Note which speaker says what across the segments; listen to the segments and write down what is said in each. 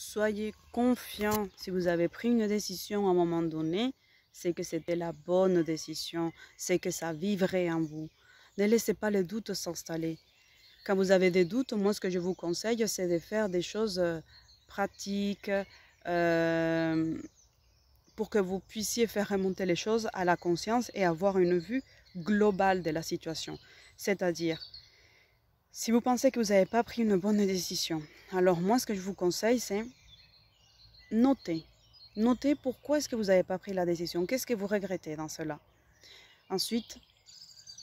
Speaker 1: Soyez confiant. Si vous avez pris une décision à un moment donné, c'est que c'était la bonne décision, c'est que ça vivrait en vous. Ne laissez pas les doutes s'installer. Quand vous avez des doutes, moi ce que je vous conseille, c'est de faire des choses pratiques pour que vous puissiez faire remonter les choses à la conscience et avoir une vue globale de la situation. C'est-à-dire, si vous pensez que vous n'avez pas pris une bonne décision, alors moi ce que je vous conseille, c'est notez. Notez pourquoi est-ce que vous n'avez pas pris la décision. Qu'est-ce que vous regrettez dans cela? Ensuite,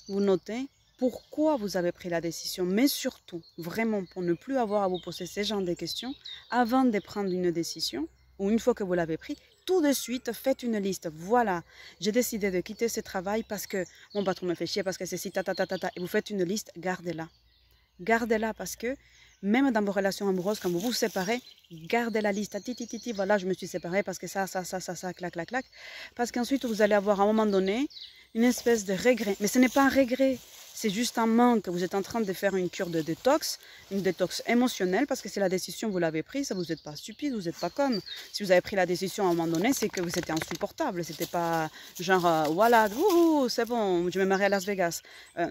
Speaker 1: vous notez pourquoi vous avez pris la décision. Mais surtout, vraiment, pour ne plus avoir à vous poser ce genre de questions, avant de prendre une décision, ou une fois que vous l'avez pris, tout de suite, faites une liste. Voilà, j'ai décidé de quitter ce travail parce que mon patron me fait chier, parce que c'est si, et vous faites une liste, gardez-la. Gardez-la parce que même dans vos relations amoureuses, quand vous vous séparez, gardez la liste. Titi, voilà, je me suis séparée parce que ça, clac. Parce qu'ensuite, vous allez avoir à un moment donné une espèce de regret. Mais ce n'est pas un regret, c'est juste un manque. Vous êtes en train de faire une cure de détox, une détox émotionnelle, parce que c'est la décision, vous l'avez prise, vous n'êtes pas stupide, vous n'êtes pas conne. Si vous avez pris la décision à un moment donné, c'est que vous étiez insupportable. C'était pas genre, voilà, c'est bon, je vais me marier à Las Vegas.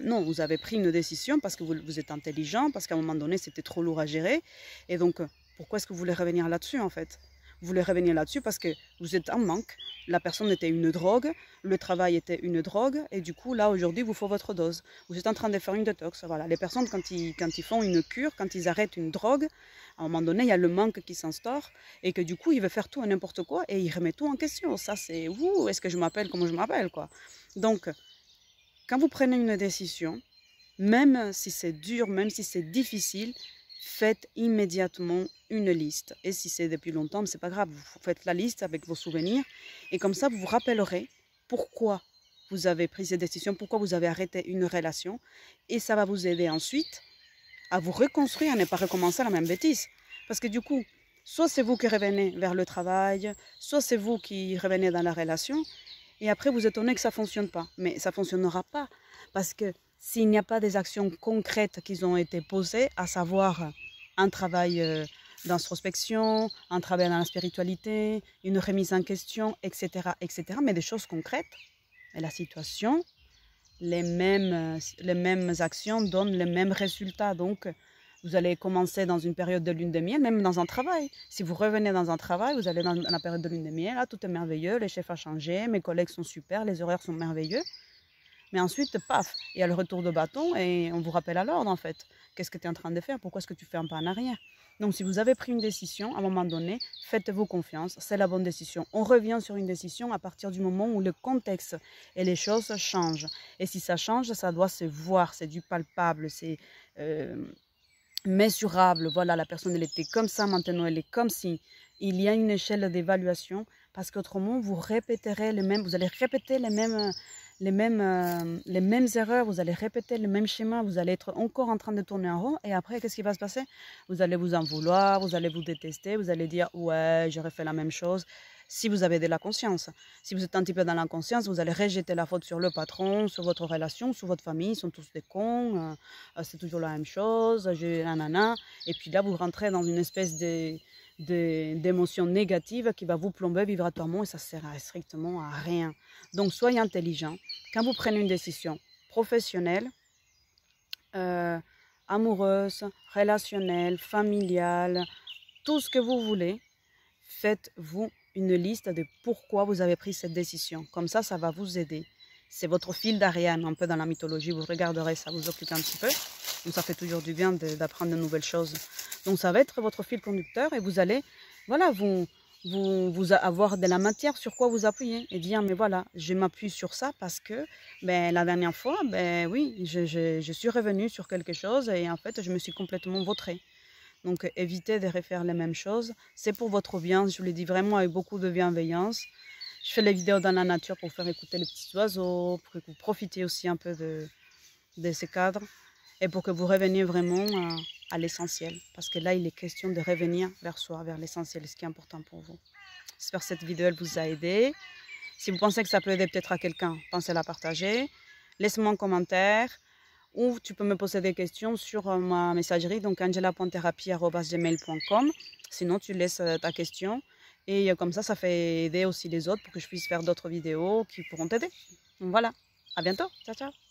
Speaker 1: Non, vous avez pris une décision parce que vous êtes intelligent, parce qu'à un moment donné, c'était trop lourd à gérer. Et donc, pourquoi est-ce que vous voulez revenir là-dessus, en fait? Vous voulez revenir là-dessus parce que vous êtes en manque. La personne était une drogue, le travail était une drogue, et du coup, là, aujourd'hui, vous faut votre dose. Vous êtes en train de faire une détox. Voilà. Les personnes, quand ils font une cure, quand ils arrêtent une drogue, à un moment donné, il y a le manque qui s'instaure, et que du coup, il veut faire tout et n'importe quoi, et il remet tout en question. Ça, c'est, est-ce que je m'appelle comme je m'appelle, quoi. Donc, quand vous prenez une décision, même si c'est dur, même si c'est difficile, faites immédiatement une liste. Et si c'est depuis longtemps, ce n'est pas grave, vous faites la liste avec vos souvenirs. Et comme ça, vous vous rappellerez pourquoi vous avez pris cette décision, pourquoi vous avez arrêté une relation. Et ça va vous aider ensuite à vous reconstruire et ne pas recommencer la même bêtise. Parce que du coup, soit c'est vous qui revenez vers le travail, soit c'est vous qui revenez dans la relation. Et après, vous étonnez que ça ne fonctionne pas. Mais ça ne fonctionnera pas. Parce que s'il n'y a pas des actions concrètes qui ont été posées, à savoir un travail d'introspection, un travail dans la spiritualité, une remise en question, etc., mais des choses concrètes. Et la situation, les mêmes actions donnent les mêmes résultats. Donc, vous allez commencer dans une période de lune de miel, même dans un travail. Si vous revenez dans un travail, vous allez dans la période de lune de miel, là, tout est merveilleux, les chefs ont changé, mes collègues sont super, les horaires sont merveilleux. Mais ensuite, paf, il y a le retour de bâton et on vous rappelle à l'ordre en fait. Qu'est-ce que tu es en train de faire? Pourquoi est-ce que tu fais un pas en arrière? Donc si vous avez pris une décision, à un moment donné, faites-vous confiance, c'est la bonne décision. On revient sur une décision à partir du moment où le contexte et les choses changent. Et si ça change, ça doit se voir, c'est du palpable, c'est mesurable. Voilà, la personne elle était comme ça, maintenant elle est comme si. Il y a une échelle d'évaluation parce qu'autrement vous répéterez vous allez répéter les mêmes erreurs, vous allez répéter le même schéma, vous allez être encore en train de tourner en rond et après qu'est-ce qui va se passer? Vous allez vous en vouloir, vous allez vous détester, vous allez dire ouais j'aurais fait la même chose. Si vous avez de la conscience, si vous êtes un petit peu dans l'inconscience, vous allez rejeter la faute sur le patron, sur votre relation, sur votre famille, ils sont tous des cons, c'est toujours la même chose, nanana. Et puis là vous rentrez dans une espèce d'émotions négatives qui va vous plomber vibratoirement et ça ne sert strictement à rien. Donc soyez intelligent. Quand vous prenez une décision professionnelle, amoureuse, relationnelle, familiale, tout ce que vous voulez, faites-vous une liste de pourquoi vous avez pris cette décision. Comme ça va vous aider. C'est votre fil d'Ariane, un peu dans la mythologie. Vous regarderez, ça vous occupe un petit peu. Donc ça fait toujours du bien d'apprendre de nouvelles choses. Donc ça va être votre fil conducteur et vous allez, voilà, vous avoir de la matière sur quoi vous appuyer et dire mais voilà, je m'appuie sur ça parce que la dernière fois, oui, je suis revenue sur quelque chose et en fait je me suis complètement vautrée. Donc évitez de refaire les mêmes choses. C'est pour votre bien, je vous le dis vraiment avec beaucoup de bienveillance. Je fais les vidéos dans la nature pour faire écouter les petits oiseaux, pour que vous profitiez aussi un peu de ces cadres et pour que vous reveniez vraiment à l'essentiel. Parce que là, il est question de revenir vers soi, vers l'essentiel, ce qui est important pour vous. J'espère que cette vidéo elle vous a aidé. Si vous pensez que ça peut aider peut-être à quelqu'un, pensez à la partager. Laissez-moi un commentaire ou tu peux me poser des questions sur ma messagerie, donc angela.therapie@gmail.com. Sinon, tu laisses ta question et comme ça fait aider aussi les autres pour que je puisse faire d'autres vidéos qui pourront t'aider. Voilà, à bientôt, ciao ciao.